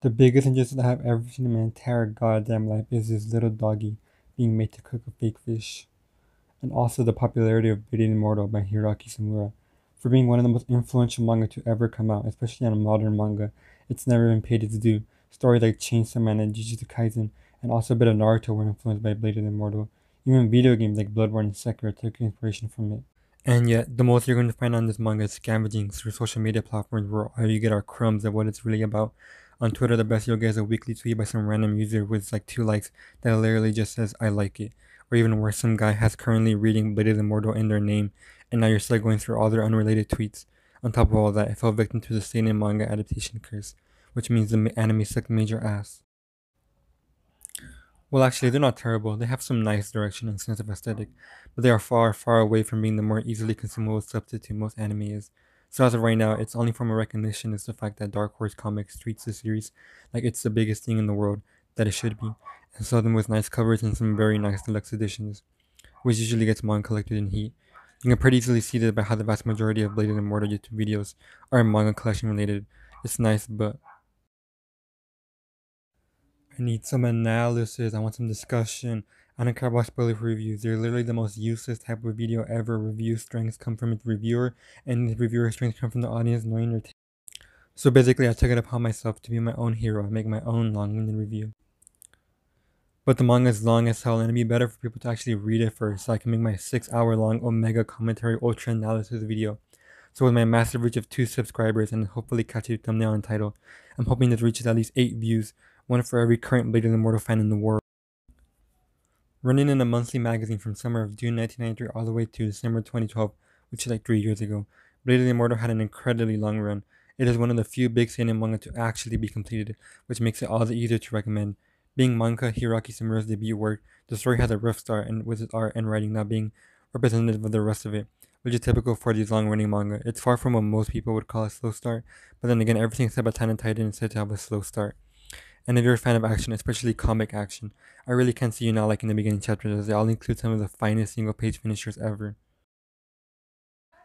The biggest injustice I have ever seen in my entire goddamn life is this little doggy being made to cook a fake fish. And also the popularity of Blade Immortal by Hiroki Samura. For being one of the most influential manga to ever come out, especially on a modern manga, it's never been paid its due. Stories like Chainsaw Man and Jujutsu Kaisen, and also a bit of Naruto were influenced by Blade Immortal. Even video games like Bloodborne and Sekiro took inspiration from it. And yet, the most you're going to find on this manga is scavenging through social media platforms where all you get are crumbs of what it's really about. On Twitter, the best you'll get is a weekly tweet by some random user with like 2 likes that literally just says, I like it. Or even worse, some guy has currently reading Blade Immortal in their name, and now you're still going through all their unrelated tweets. On top of all that, it fell victim to the seinen manga adaptation curse, which means the anime sucked major ass. Well, actually, they're not terrible. They have some nice direction and sense of aesthetic, but they are far, far away from being the more easily consumable substitute most anime is. So as of right now, its only form of recognition is the fact that Dark Horse Comics treats the series like it's the biggest thing in the world that it should be, and sell them with nice covers and some very nice deluxe editions, which usually gets manga collected in heat. You can pretty easily see that by how the vast majority of Blade and Mortar YouTube videos are manga collection related. It's nice, but I need some analysis. I want some discussion. I don't care about spoiler reviews. They're literally the most useless type of video ever. Review strengths come from its reviewer, and the reviewer strengths come from the audience knowing their taste. So basically, I took it upon myself to be my own hero and make my own long-winded review. But the manga is long as hell, and it'd be better for people to actually read it first, so I can make my 6 hour long Omega commentary ultra analysis video. So with my massive reach of 2 subscribers and hopefully catchy thumbnail and title, I'm hoping this reaches at least 8 views, one for every current Blade of the Immortal fan in the world. Running in a monthly magazine from summer of June 1993 all the way to December 2012, which is like 3 years ago, Blade of the Immortal had an incredibly long run. It is one of the few big seinen manga to actually be completed, which makes it all the easier to recommend. Being manga Hiroki Samura's debut work, the story has a rough start, and with its art and writing not being representative of the rest of it, which is typical for these long-running manga. It's far from what most people would call a slow start, but then again, everything except Attack on Titan is said to have a slow start. And if you're a fan of action, especially comic action, I really can't see you not liking the beginning chapters, as they all include some of the finest single-page finishers ever.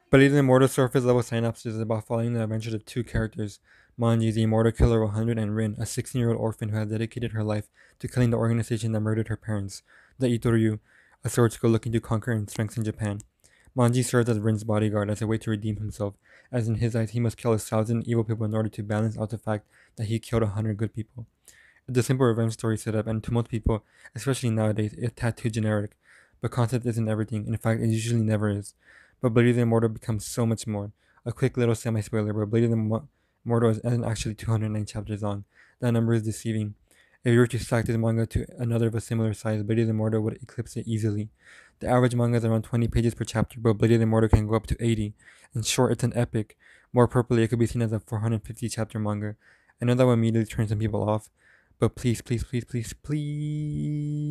But even the Immortal surface level synopsis is about following the adventures of 2 characters, Manji, the Immortal Killer 100, and Rin, a 16-year-old orphan who has dedicated her life to killing the organization that murdered her parents, the Itoryu, a sword school looking to conquer and strengthen Japan. Manji serves as Rin's bodyguard as a way to redeem himself, as in his eyes he must kill 1,000 evil people in order to balance out the fact that he killed 100 good people. It's a simple revenge story setup, and to most people, especially nowadays, it's tattoo generic. But concept isn't everything. In fact, it usually never is. But Blade of the Immortal becomes so much more. A quick little semi-spoiler, but Blade of the Immortal isn't actually 209 chapters long. That number is deceiving. If you were to stack this manga to another of a similar size, Blade of the Immortal would eclipse it easily. The average manga is around 20 pages per chapter, but Blade of the Immortal can go up to 80. In short, it's an epic. More appropriately, it could be seen as a 450 chapter manga. I know that will immediately turn some people off, but please, please, please, please, please,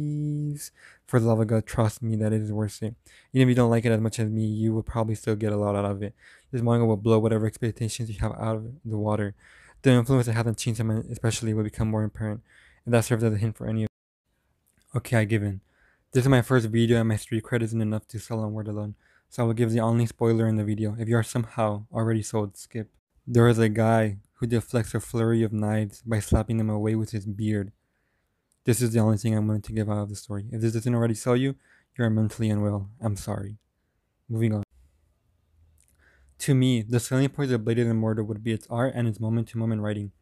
for the love of God, trust me that it is worth it. Even if you don't like it as much as me, you will probably still get a lot out of it. This manga will blow whatever expectations you have out of the water. The influence it has on Chainsaw Man especially will become more apparent, and that serves as a hint for any of you. Okay, I give in. This is my first video and my street cred isn't enough to sell on word alone, so I will give the only spoiler in the video. If you are somehow already sold, skip. There is a guy who deflects a flurry of knives by slapping them away with his beard. This is the only thing I'm willing to give out of the story. If this doesn't already sell you, you are mentally unwell. I'm sorry. Moving on. To me, the selling point of Blade of the Immortal would be its art and its moment-to-moment writing.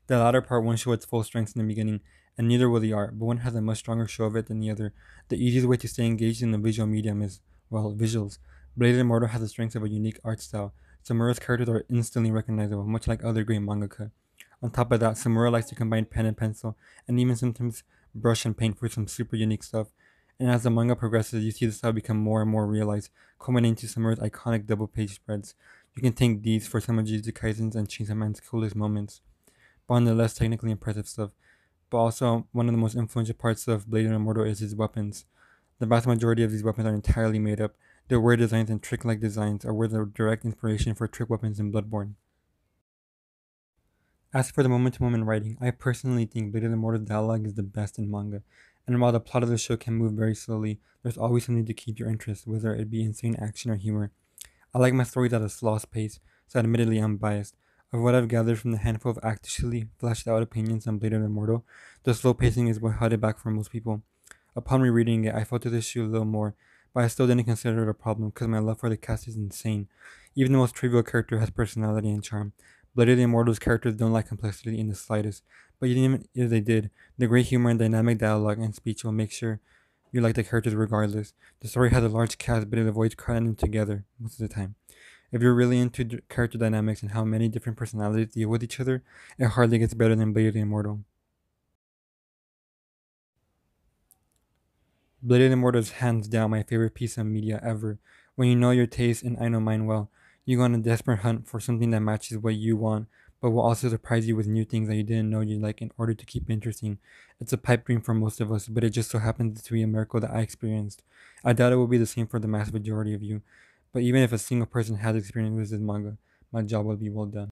The latter part won't show its full strength in the beginning, and neither will the art, but one has a much stronger show of it than the other. The easiest way to stay engaged in the visual medium is, well, visuals. Blade of the Immortal has the strength of a unique art style. Samura's characters are instantly recognizable, much like other great mangaka. On top of that, Samura likes to combine pen and pencil, and even sometimes brush and paint for some super unique stuff. And as the manga progresses, you see the style become more and more realized, culminating to Samura's iconic double-page spreads. You can thank these for some of Jujutsu Kaisen's and Chainsaw Man's coolest moments, but on the less technically impressive stuff. But also, one of the most influential parts of Blade and Immortal is his weapons. The vast majority of these weapons are entirely made up. Their weird designs and trick-like designs are worth of direct inspiration for trick weapons in Bloodborne. As for the moment-to-moment writing, I personally think Blade of the Immortal dialogue is the best in manga, and while the plot of the show can move very slowly, there's always something to keep your interest, whether it be insane action or humor. I like my stories at a slow pace, so admittedly I'm biased. Of what I've gathered from the handful of actually fleshed out opinions on Blade of the Immortal, the slow pacing is what held it back for most people. Upon rereading it, I felt this issue a little more, but I still didn't consider it a problem because my love for the cast is insane. Even the most trivial character has personality and charm. Blade of the Immortal's characters don't lack complexity in the slightest, but even if they did, the great humor and dynamic dialogue and speech will make sure you like the characters regardless. The story has a large cast, but it avoids crowding them together most of the time. If you're really into character dynamics and how many different personalities deal with each other, it hardly gets better than Blade of the Immortal. Blade of the Immortal is hands down my favorite piece of media ever. When you know your taste and I know mine well, you go on a desperate hunt for something that matches what you want, but will also surprise you with new things that you didn't know you like in order to keep it interesting. It's a pipe dream for most of us, but it just so happens to be a miracle that I experienced. I doubt it will be the same for the mass majority of you, but even if a single person has experienced this manga, my job will be well done.